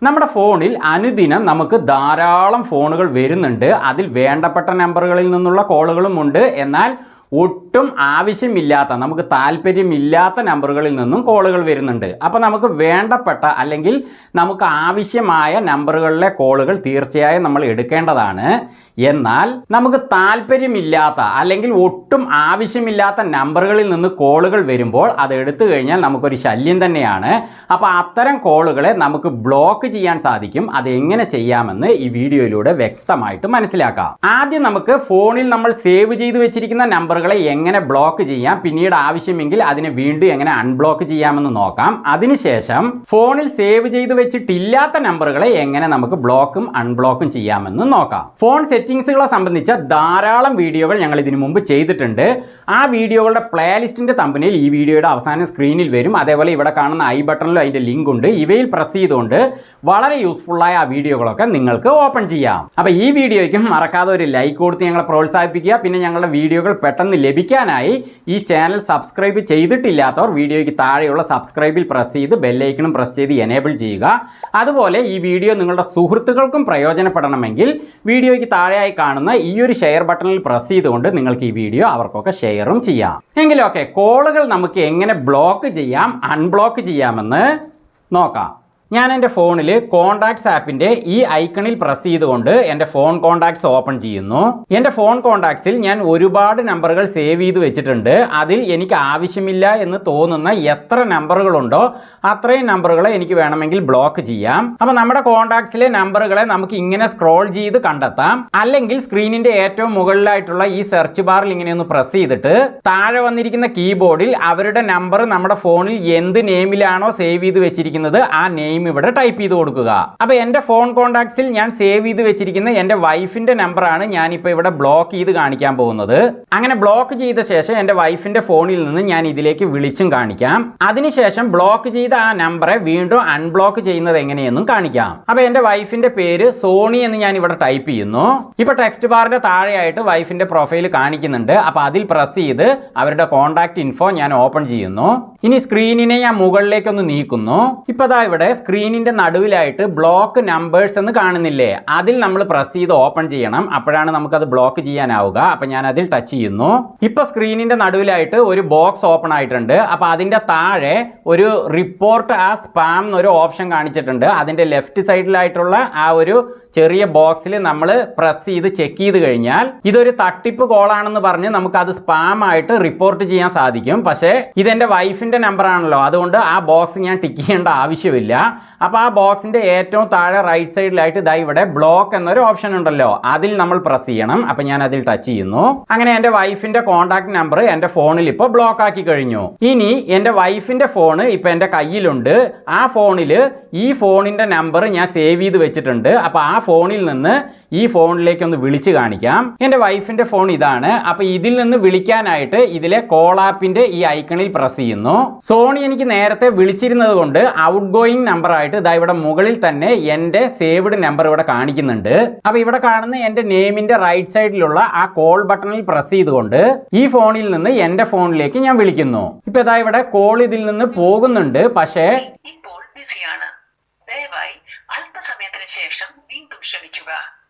നമ്മുടെ ഫോണിൽ അനുദിനം നമുക്ക് ധാരാളം ഫോണുകൾ വരുന്നുണ്ട്. അതിൽ വേണ്ടപ്പെട്ട നമ്പറുകളിൽ നിന്നുള്ള കോളുകളും ഉണ്ട്. എന്നാൽ ഒട്ടും ആവശ്യമില്ലാത്ത, നമുക്ക് താല്പര്യമില്ലാത്ത നമ്പറുകളിൽ നിന്നും കോളുകൾ വരുന്നുണ്ട്. അപ്പോൾ നമുക്ക് വേണ്ടപ്പെട്ട അല്ലെങ്കിൽ നമുക്ക് ആവശ്യമായ നമ്പറുകളിലെ കോളുകൾ തീർച്ചയായും നമ്മൾ എടുക്കേണ്ടതാണ്. എന്നാൽ നമുക്ക് താല്പര്യമില്ലാത്ത അല്ലെങ്കിൽ ഒട്ടും ആവശ്യമില്ലാത്ത നമ്പറുകളിൽ നിന്ന് കോളുകൾ വരുമ്പോൾ അത് എടുത്തു കഴിഞ്ഞാൽ നമുക്കൊരു ശല്യം തന്നെയാണ്. അപ്പോൾ അത്തരം കോളുകളെ നമുക്ക് ബ്ലോക്ക് ചെയ്യാൻ സാധിക്കും. അത് എങ്ങനെ ചെയ്യാമെന്ന് ഈ വീഡിയോയിലൂടെ വ്യക്തമായിട്ട് മനസ്സിലാക്കാം. ആദ്യം നമുക്ക് ഫോണിൽ നമ്മൾ സേവ് ചെയ്ത് വെച്ചിരിക്കുന്ന നമ്പറുകളെ എങ്ങനെ ബ്ലോക്ക് ചെയ്യാം, പിന്നീട് ആവശ്യമെങ്കിൽ അതിനെ വീണ്ടും എങ്ങനെ അൺബ്ലോക്ക് ചെയ്യാമെന്ന് നോക്കാം. അതിനുശേഷം ഫോണിൽ സേവ് ചെയ്ത് വെച്ചിട്ടില്ലാത്ത നമ്പറുകളെ എങ്ങനെ നമുക്ക് ബ്ലോക്കും അൺബ്ലോക്കും ചെയ്യാമെന്ന് നോക്കാം. ഫോൺ സെറ്റിംഗ്സുകളെ സംബന്ധിച്ച ധാരാളം വീഡിയോകൾ ഞങ്ങൾ ഇതിനു മുമ്പ് ചെയ്തിട്ടുണ്ട്. ആ വീഡിയോകളുടെ പ്ലേലിസ്റ്റിന്റെ തമ്പനയിൽ ഈ വീഡിയോയുടെ അവസാന സ്ക്രീനിൽ വരും. അതേപോലെ ഇവിടെ കാണുന്ന ഐ ബട്ടണിലും അതിന്റെ ലിങ്ക് ഉണ്ട്. ഇവയിൽ പ്രസ് ചെയ്തുകൊണ്ട് വളരെ യൂസ്ഫുള്ളായ ആ വീഡിയോകളൊക്കെ നിങ്ങൾക്ക് ഓപ്പൺ ചെയ്യാം. അപ്പോൾ ഈ വീഡിയോയ്ക്കും മറക്കാതെ ഒരു ലൈക്ക് കൊടുത്ത് ഞങ്ങളെ പ്രോത്സാഹിപ്പിക്കുക. പിന്നെ ഞങ്ങളുടെ വീഡിയോകൾ പെട്ടെന്ന് ലഭിക്കാനായി ഈ ചാനൽ സബ്സ്ക്രൈബ് ചെയ്തിട്ടില്ലാത്തവർ വീഡിയോയ്ക്ക് താഴെയുള്ള സബ്സ്ക്രൈബിൽ പ്രസ് ചെയ്ത് ബെല്ലൈക്കണും പ്രസ് ചെയ്ത് എനേബിൾ ചെയ്യുക. അതുപോലെ ഈ വീഡിയോ നിങ്ങളുടെ സുഹൃത്തുക്കൾക്കും പ്രയോജനപ്പെടണമെങ്കിൽ വീഡിയോയ്ക്ക് താഴെയായി കാണുന്ന ഈ ഒരു ഷെയർ ബട്ടണിൽ പ്രസ് ചെയ്തുകൊണ്ട് നിങ്ങൾക്ക് ഈ വീഡിയോ അവർക്കൊക്കെ ഷെയറും ചെയ്യാം. എങ്കിലും ഓക്കെ, കോളുകൾ നമുക്ക് എങ്ങനെ ബ്ലോക്ക് ചെയ്യാം, അൺബ്ലോക്ക് ചെയ്യാമെന്ന് നോക്കാം. ഞാൻ എൻ്റെ ഫോണിൽ കോൺടാക്ട്സ് ആപ്പിൻ്റെ ഈ ഐക്കണിൽ പ്രസ് ചെയ്തുകൊണ്ട് എൻ്റെ ഫോൺ കോൺടാക്ട്സ് ഓപ്പൺ ചെയ്യുന്നു. എൻ്റെ ഫോൺ കോൺടാക്ട്സിൽ ഞാൻ ഒരുപാട് നമ്പറുകൾ സേവ് ചെയ്ത് വെച്ചിട്ടുണ്ട്. അതിൽ എനിക്ക് ആവശ്യമില്ല എന്ന് തോന്നുന്ന എത്ര നമ്പറുകളുണ്ടോ അത്രയും നമ്പറുകളെ എനിക്ക് വേണമെങ്കിൽ ബ്ലോക്ക് ചെയ്യാം. അപ്പോൾ നമ്മുടെ കോൺടാക്ട്സിലെ നമ്പറുകളെ നമുക്ക് ഇങ്ങനെ സ്ക്രോൾ ചെയ്ത് കണ്ടെത്താം. അല്ലെങ്കിൽ സ്ക്രീനിൻ്റെ ഏറ്റവും മുകളിലായിട്ടുള്ള ഈ സെർച്ച് ബാറിൽ ഇങ്ങനെ ഒന്ന് പ്രസ് ചെയ്തിട്ട് താഴെ വന്നിരിക്കുന്ന കീബോർഡിൽ അവരുടെ നമ്പർ നമ്മുടെ ഫോണിൽ എന്ത് നെയിമിലാണോ സേവ് ചെയ്ത് വെച്ചിരിക്കുന്നത് ആ നെയിം ഇവിടെ ടൈപ്പ് ചെയ്ത് കൊടുക്കുക. അപ്പോൾ എൻ്റെ ഫോൺ കോൺടാക്ട്സിൽ ഞാൻ സേവ് ചെയ്ത് വെച്ചിരിക്കുന്ന എൻ്റെ വൈഫിൻ്റെ നമ്പറാണ് ഞാനിപ്പോൾ ഇവിടെ ബ്ലോക്ക് ചെയ്ത് കാണിക്കാൻ പോകുന്നത്. അങ്ങനെ ബ്ലോക്ക് ചെയ്ത ശേഷം എൻ്റെ വൈഫിൻ്റെ ഫോണിൽ നിന്ന് ഞാൻ ഇതിലേക്ക് വിളിച്ചും കാണിക്കാം. അതിനുശേഷം ബ്ലോക്ക് ചെയ്ത ആ നമ്പറെ വീണ്ടും അൺബ്ലോക്ക് ചെയ്യുന്നത് എങ്ങനെയെന്നും കാണിക്കാം. അപ്പോൾ എൻ്റെ വൈഫിൻ്റെ പേര് സോണി എന്ന് ഞാൻ ഇവിടെ ടൈപ്പ് ചെയ്യുന്നു. ഇപ്പോൾ ടെക്സ്റ്റ് ബാറിൻ്റെ താഴെയായിട്ട് വൈഫിൻ്റെ പ്രൊഫൈൽ കാണിക്കുന്നുണ്ട്. അപ്പോൾ അതിൽ പ്രസ് ചെയ്ത് അവരുടെ കോൺടാക്ട് ഇൻഫോ ഞാൻ ഓപ്പൺ ചെയ്യുന്നു. ഇനി സ്ക്രീനിനെ ഞാൻ മുകളിലേക്കൊന്ന് നീക്കുന്നു. ഇപ്പോൾ ദാ ഇവിടെ സ്ക്രീനിന്റെ നടുവിലായിട്ട് ബ്ലോക്ക് നമ്പേഴ്സ് എന്ന് കാണുന്നില്ലേ, അതിൽ നമ്മൾ പ്രസ് ചെയ്ത് ഓപ്പൺ ചെയ്യണം. അപ്പോഴാണ് നമുക്കത് ബ്ലോക്ക് ചെയ്യാനാവുക. അപ്പം ഞാൻ അതിൽ ടച്ച് ചെയ്യുന്നു. ഇപ്പൊ സ്ക്രീനിന്റെ നടുവിലായിട്ട് ഒരു ബോക്സ് ഓപ്പൺ ആയിട്ടുണ്ട്. അപ്പൊ അതിന്റെ താഴെ ഒരു റിപ്പോർട്ട് ആസ് സ്പാം എന്നൊരു ഓപ്ഷൻ കാണിച്ചിട്ടുണ്ട്. അതിന്റെ ലെഫ്റ്റ് സൈഡിലായിട്ടുള്ള ആ ഒരു ചെറിയ ബോക്സിൽ നമ്മൾ പ്രസ് ചെയ്ത് ചെക്ക് ചെയ്ത് കഴിഞ്ഞാൽ ഇതൊരു തട്ടിപ്പ് കോളാണെന്ന് പറഞ്ഞ് നമുക്കത് സ്പാം ആയിട്ട് റിപ്പോർട്ട് ചെയ്യാൻ സാധിക്കും. പക്ഷേ ഇതെൻ്റെ വൈഫിൻ്റെ നമ്പർ ആണല്ലോ, അതുകൊണ്ട് ആ ബോക്സ് ഞാൻ ടിക്ക് ചെയ്യേണ്ട ആവശ്യമില്ല. അപ്പോൾ ആ ബോക്സിൻ്റെ ഏറ്റവും താഴെ റൈറ്റ് സൈഡിലായിട്ട് ഇതാ ഇവിടെ ബ്ലോക്ക് എന്നൊരു ഓപ്ഷൻ ഉണ്ടല്ലോ, അതിൽ നമ്മൾ പ്രസ് ചെയ്യണം. അപ്പം ഞാൻ അതിൽ ടച്ച് ചെയ്യുന്നു. അങ്ങനെ എൻ്റെ വൈഫിൻ്റെ കോൺടാക്ട് നമ്പർ എൻ്റെ ഫോണിൽ ഇപ്പോൾ ബ്ലോക്ക് ആക്കി കഴിഞ്ഞു. ഇനി എൻ്റെ വൈഫിൻ്റെ ഫോണ് ഇപ്പോൾ എൻ്റെ കയ്യിലുണ്ട്. ആ ഫോണിൽ ഈ ഫോണിൻ്റെ നമ്പർ ഞാൻ സേവ് ചെയ്ത് വെച്ചിട്ടുണ്ട്. അപ്പോൾ ആ ഫോണിൽ നിന്ന് ഈ ഫോണിലേക്ക് ഒന്ന് വിളിച്ച് കാണിക്കാം. എൻ്റെ വൈഫിൻ്റെ ഫോൺ ഇതാണ്. അപ്പോൾ ഇതിൽ നിന്ന് വിളിക്കാനായിട്ട് ഇതിലെ കോൾ ആപ്പിൻ്റെ ഈ ഐക്കണിൽ പ്രസ് ചെയ്യുന്നു. സോണി എനിക്ക് നേരത്തെ വിളിച്ചിരുന്നത് കൊണ്ട് ഔട്ട് ഗോയിങ് നമ്പർ ആയിട്ട് ഇതാ ഇവിടെ മുകളിൽ തന്നെ എൻ്റെ സേവ്ഡ് നമ്പർ ഇവിടെ കാണിക്കുന്നുണ്ട്. അപ്പോൾ ഇവിടെ കാണുന്ന എൻ്റെ നെയിമിൻ്റെ റൈറ്റ് സൈഡിലുള്ള ആ കോൾ ബട്ടണിൽ പ്രസ് ചെയ്തുകൊണ്ട് ഈ ഫോണിൽ നിന്ന് എൻ്റെ ഫോണിലേക്ക് ഞാൻ വിളിക്കുന്നു. ഇപ്പോൾ ഇതാ ഇവിടെ കോൾ ഇതിൽ നിന്ന് പോകുന്നുണ്ട്. പക്ഷേ ദയവായി അല്പസമയത്തിന് ശേഷം വീണ്ടും ശ്രമിക്കുക.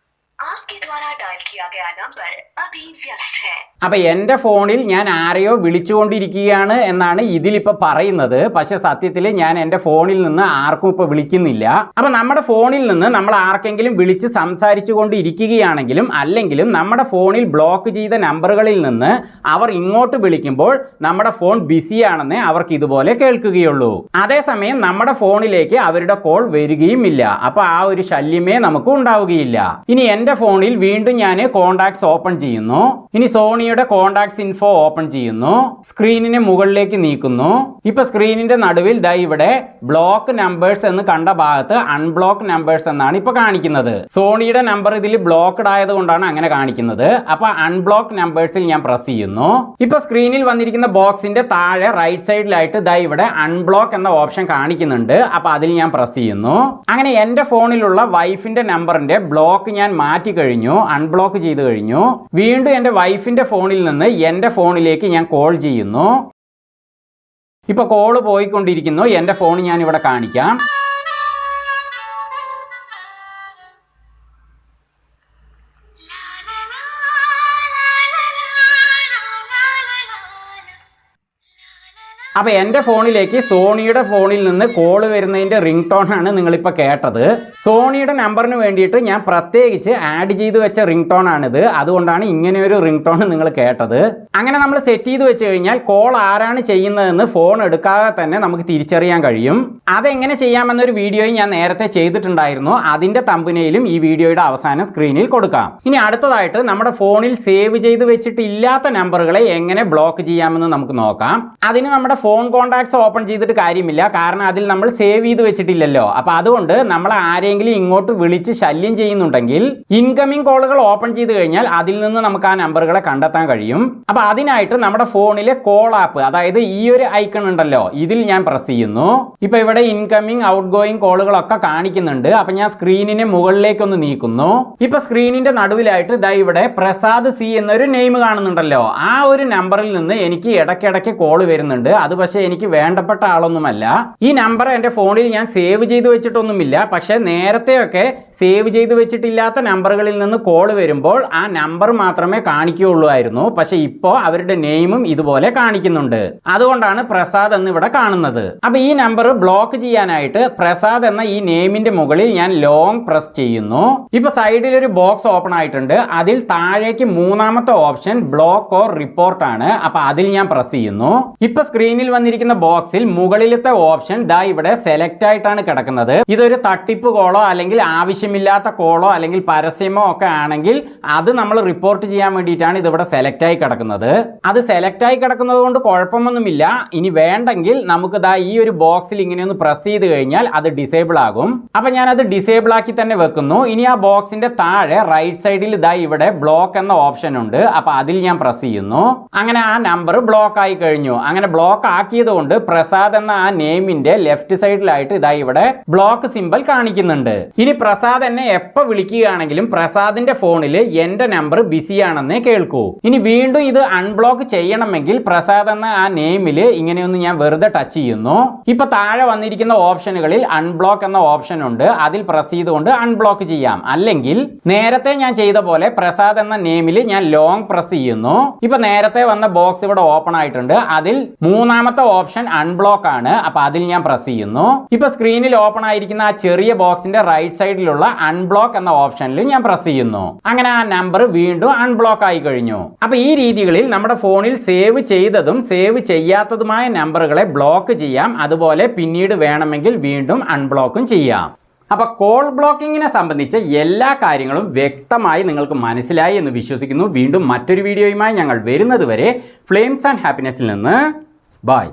आपके द्वारा डायल किया गया नंबर अभी व्यस्त है. അപ്പൊ എൻ്റെ ഫോണിൽ ഞാൻ ആരെയോ വിളിച്ചുകൊണ്ടിരിക്കുകയാണ് എന്നാണ് ഇതിലിപ്പോൾ പറയുന്നത്. പക്ഷെ സത്യത്തിൽ ഞാൻ എൻ്റെ ഫോണിൽ നിന്ന് ആർക്കും ഇപ്പോൾ വിളിക്കുന്നില്ല. അപ്പൊ നമ്മുടെ ഫോണിൽ നിന്ന് നമ്മൾ ആർക്കെങ്കിലും വിളിച്ച് സംസാരിച്ചു കൊണ്ടിരിക്കുകയാണെങ്കിലും അല്ലെങ്കിലും നമ്മുടെ ഫോണിൽ ബ്ലോക്ക് ചെയ്ത നമ്പറുകളിൽ നിന്ന് അവർ ഇങ്ങോട്ട് വിളിക്കുമ്പോൾ നമ്മുടെ ഫോൺ ബിസിയാണെന്ന് അവർക്ക് ഇതുപോലെ കേൾക്കുകയുള്ളൂ. അതേസമയം നമ്മുടെ ഫോണിലേക്ക് അവരുടെ കോൾ വരികയും ഇല്ല. അപ്പൊ ആ ഒരു ശല്യമേ നമുക്ക് ഉണ്ടാവുകയില്ല. ഇനി എൻ്റെ ഫോണിൽ വീണ്ടും ഞാൻ കോൺടാക്ട്സ് ഓപ്പൺ ചെയ്യുന്നു. ഇനി സോണിയുടെ കോൺടാക്ട്സ് ഇൻഫോ ഓപ്പൺ ചെയ്യുന്നു. സ്ക്രീനിനെ മുകളിലേക്ക് നീക്കുന്നു. ഇപ്പൊ സ്ക്രീനിന്റെ നടുവിൽ ദാ ഇവിടെ ബ്ലോക്ക് നമ്പേഴ്സ് എന്ന് കണ്ട ഭാഗത്ത് അൺബ്ലോക്ക് നമ്പേഴ്സ് എന്നാണ് ഇപ്പൊ കാണിക്കുന്നത്. സോണിയുടെ നമ്പർ ഇതിൽ ബ്ലോക്ക്ഡ് ആയതുകൊണ്ടാണ് അങ്ങനെ കാണിക്കുന്നത്. അപ്പൊ അൺബ്ലോക്ക് നമ്പേഴ്സിൽ ഞാൻ പ്രസ് ചെയ്യുന്നു. ഇപ്പൊ സ്ക്രീനിൽ വന്നിരിക്കുന്ന ബോക്സിന്റെ താഴെ റൈറ്റ് സൈഡിലായിട്ട് ദാ ഇവിടെ അൺബ്ലോക്ക് എന്ന ഓപ്ഷൻ കാണിക്കുന്നുണ്ട്. അപ്പൊ അതിൽ ഞാൻ പ്രസ് ചെയ്യുന്നു. അങ്ങനെ എൻ്റെ ഫോണിലുള്ള വൈഫിന്റെ നമ്പറിന്റെ ബ്ലോക്ക് ഞാൻ മാറ്റി കഴിഞ്ഞു, അൺബ്ലോക്ക് ചെയ്ത് കഴിഞ്ഞു. വീണ്ടും എൻ്റെ വൈഫിൻ്റെ ഫോണിൽ നിന്ന് എൻ്റെ ഫോണിലേക്ക് ഞാൻ കോൾ ചെയ്യുന്നു. ഇപ്പോൾ കോള് പോയിക്കൊണ്ടിരിക്കുന്നു. എൻ്റെ ഫോൺ ഞാൻ ഇവിടെ കാണിക്കാം. അപ്പോൾ എൻ്റെ ഫോണിലേക്ക് സോണിയുടെ ഫോണിൽ നിന്ന് കോൾ വരുന്നതിൻ്റെ റിംഗ് ടോൺ ആണ് നിങ്ങളിപ്പോൾ കേട്ടത്. സോണിയുടെ നമ്പറിന് വേണ്ടിയിട്ട് ഞാൻ പ്രത്യേകിച്ച് ആഡ് ചെയ്ത് വെച്ച റിംഗ് ടോൺ ആണിത്. അതുകൊണ്ടാണ് ഇങ്ങനെ ഒരു റിംഗ് ടോൺ നിങ്ങൾ കേട്ടത്. അങ്ങനെ നമ്മൾ സെറ്റ് ചെയ്ത് വെച്ച് കഴിഞ്ഞാൽ കോൾ ആരാണ് ചെയ്യുന്നതെന്ന് ഫോൺ എടുക്കാതെ തന്നെ നമുക്ക് തിരിച്ചറിയാൻ കഴിയും. അതെങ്ങനെ ചെയ്യാമെന്നൊരു വീഡിയോയും ഞാൻ നേരത്തെ ചെയ്തിട്ടുണ്ടായിരുന്നു. അതിൻ്റെ തമ്പനയിലും ഈ വീഡിയോയുടെ അവസാനം സ്ക്രീനിൽ കൊടുക്കാം. ഇനി അടുത്തതായിട്ട് നമ്മുടെ ഫോണിൽ സേവ് ചെയ്ത് വെച്ചിട്ടില്ലാത്ത നമ്പറുകളെ എങ്ങനെ ബ്ലോക്ക് ചെയ്യാമെന്ന് നമുക്ക് നോക്കാം. അതിന് നമ്മുടെ ഫോൺ കോൺടാക്ട്സ് ഓപ്പൺ ചെയ്തിട്ട് കാര്യമില്ല, കാരണം അതിൽ നമ്മൾ സേവ് ചെയ്ത് വെച്ചിട്ടില്ലല്ലോ. അപ്പൊ അതുകൊണ്ട് നമ്മൾ ആരെങ്കിലും ഇങ്ങോട്ട് വിളിച്ച് ശല്യം ചെയ്യുന്നുണ്ടെങ്കിൽ ഇൻകമിംഗ് കോളുകൾ ഓപ്പൺ ചെയ്ത് കഴിഞ്ഞാൽ അതിൽ നിന്ന് നമുക്ക് ആ നമ്പറുകളെ കണ്ടെത്താൻ കഴിയും. അപ്പൊ അതിനായിട്ട് നമ്മുടെ ഫോണിലെ കോൾ ആപ്പ്, അതായത് ഈ ഒരു ഐക്കൺ ഉണ്ടല്ലോ, ഇതിൽ ഞാൻ പ്രസ് ചെയ്യുന്നു. ഇപ്പൊ ഇവിടെ ഇൻകമിംഗ് ഔട്ട് ഗോയിങ് കോളുകളൊക്കെ കാണിക്കുന്നുണ്ട്. അപ്പൊ ഞാൻ സ്ക്രീനിനെ മുകളിലേക്ക് ഒന്ന് നീക്കുന്നു. ഇപ്പൊ സ്ക്രീനിന്റെ നടുവിലായിട്ട് ദാ ഇവിടെ പ്രസാദ് സി എന്നൊരു നെയിം കാണുന്നുണ്ടല്ലോ. ആ ഒരു നമ്പറിൽ നിന്ന് എനിക്ക് ഇടയ്ക്കിടയ്ക്ക് കോൾ വരുന്നുണ്ട്. അത് പക്ഷേ എനിക്ക് വേണ്ടപ്പെട്ട ആളൊന്നുമല്ല. ഈ നമ്പർ എൻ്റെ ഫോണിൽ ഞാൻ സേവ് ചെയ്ത് വെച്ചിട്ടൊന്നുമില്ല. പക്ഷേ നേരത്തെയൊക്കെ സേവ് ചെയ്ത് വെച്ചിട്ടില്ലാത്ത നമ്പറുകളിൽ നിന്ന് കോൾ വരുമ്പോൾ ആ നമ്പർ മാത്രമേ കാണിക്കുകയുള്ളൂ. പക്ഷെ ഇപ്പോൾ അവരുടെ നെയിമും ഇതുപോലെ കാണിക്കുന്നുണ്ട്. അതുകൊണ്ടാണ് പ്രസാദ് എന്ന് ഇവിടെ കാണുന്നത്. അപ്പൊ ഈ നമ്പർ ബ്ലോക്ക് ചെയ്യാനായിട്ട് പ്രസാദ് എന്ന ഈ നെയിമിന്റെ മുകളിൽ ഞാൻ ലോങ് പ്രസ് ചെയ്യുന്നു. ഇപ്പൊ സൈഡിൽ ഒരു ബോക്സ് ഓപ്പൺ ആയിട്ടുണ്ട്. അതിൽ താഴേക്ക് മൂന്നാമത്തെ ഓപ്ഷൻ ബ്ലോക്ക് ഓർ റിപ്പോർട്ട് ആണ്. അപ്പൊ അതിൽ ഞാൻ പ്രസ് ചെയ്യുന്നു. ഇപ്പൊ സ്ക്രീനിൽ വന്നിരിക്കുന്ന ബോക്സിൽ മുകളിലത്തെ ഓപ്ഷൻ ദാ ഇവിടെ സെലക്ട് ആയിട്ടാണ് കിടക്കുന്നത്. ഇതൊരു തട്ടിപ്പ് കോളോ അല്ലെങ്കിൽ ആവശ്യമില്ലാത്ത കോളോ അല്ലെങ്കിൽ പരസ്യമോ ഒക്കെ ആണെങ്കിൽ അത് നമ്മൾ റിപ്പോർട്ട് ചെയ്യാൻ വേണ്ടിയിട്ടാണ് ഇതിവിടെ സെലക്ട് ആയി കിടക്കുന്നത്. അത് സെലക്ട് ആയി കിടക്കുന്നത് കൊണ്ട് കുഴപ്പമൊന്നുമില്ല. ഇനി വേണ്ടെങ്കിൽ നമുക്ക് ദാ ഈ ഒരു ബോക്സിൽ ഇങ്ങനെ ഒന്ന് പ്രസ് ചെയ്ത് കഴിഞ്ഞാൽ അത് ഡിസേബിൾ ആകും. അപ്പൊ ഞാൻ അത് ഡിസേബിൾ ആക്കി തന്നെ വെക്കുന്നു. ഇനി ആ ബോക്സിന്റെ താഴെ റൈറ്റ് സൈഡിൽ ദാ ഇവിടെ ബ്ലോക്ക് എന്ന ഓപ്ഷൻ ഉണ്ട്. അപ്പൊ അതിൽ ഞാൻ പ്രസ് ചെയ്യുന്നു. അങ്ങനെ ആ നമ്പർ ബ്ലോക്ക് ആയി കഴിഞ്ഞു. അങ്ങനെ ബ്ലോക്ക് ആക്കിയത് കൊണ്ട് പ്രസാദ് എന്ന ആ നെയിമിന്റെ ലെഫ്റ്റ് സൈഡിലായിട്ട് ഇതാ ഇവിടെ ബ്ലോക്ക് സിമ്പൽ കാണിക്കുന്നുണ്ട്. ഇനി പ്രസാദ് എന്നെ എപ്പോ വിളിക്കുകയാണെങ്കിലും പ്രസാദിന്റെ ഫോണിൽ എന്റെ നമ്പർ ബിസിയാണെന്നേ കേൾക്കൂ. ഇനി വീണ്ടും ഇത് അൺബ്ലോക്ക് ചെയ്യണമെങ്കിൽ പ്രസാദ് എന്ന ആ നെയിമിൽ ഇങ്ങനെയൊന്ന് ഞാൻ വെറുതെ ടച്ച് ചെയ്യുന്നു. ഇപ്പൊ താഴെ വന്നിരിക്കുന്ന ഓപ്ഷനുകളിൽ അൺബ്ലോക്ക് എന്ന ഓപ്ഷൻ ഉണ്ട്. അതിൽ പ്രസ് ചെയ്തുകൊണ്ട് അൺബ്ലോക്ക് ചെയ്യാം. അല്ലെങ്കിൽ നേരത്തെ ഞാൻ ചെയ്ത പോലെ പ്രസാദ് എന്ന നെയിമിൽ ഞാൻ ലോങ് പ്രസ് ചെയ്യുന്നു. ഇപ്പൊ നേരത്തെ വന്ന ബോക്സ് ഇവിടെ ഓപ്പൺ ആയിട്ടുണ്ട്. അതിൽ മൂന്നാമത്തെ ഓപ്ഷൻ അൺബ്ലോക്ക് ആണ്. അപ്പൊ അതിൽ ഞാൻ പ്രസ് ചെയ്യുന്നു. ഇപ്പൊ സ്ക്രീനിൽ ഓപ്പൺ ആയിരിക്കുന്ന ആ ചെറിയ ബോക്സിന്റെ റൈറ്റ് സൈഡിലുള്ള അൺബ്ലോക്ക് എന്ന ഓപ്ഷനിൽ ഞാൻ പ്രസ് ചെയ്യുന്നു. അങ്ങനെ ആ നമ്പർ വീണ്ടും അൺബ്ലോക്ക് ആയി കഴിഞ്ഞു. അപ്പൊ ഈ രീതികളിൽ നമ്മുടെ ഫോണിൽ സേവ് ചെയ്തതും സേവ് ചെയ്യാത്തതുമായ നമ്പറുകളെ ബ്ലോക്ക് ചെയ്യാം. അതുപോലെ പിന്നീട് വേണമെങ്കിൽ വീണ്ടും അൺബ്ലോക്കും ചെയ്യാം. അപ്പൊ കോൾ ബ്ലോക്കിങ്ങിനെ സംബന്ധിച്ച എല്ലാ കാര്യങ്ങളും വ്യക്തമായി നിങ്ങൾക്ക് മനസ്സിലായി എന്ന് വിശ്വസിക്കുന്നു. വീണ്ടും മറ്റൊരു വീഡിയോയുമായി ഞങ്ങൾ വരുന്നത് വരെ ഫ്ലെയിംസ് ആൻഡ് ഹാപ്പിനെസ്സിൽ നിന്ന് ബൈ.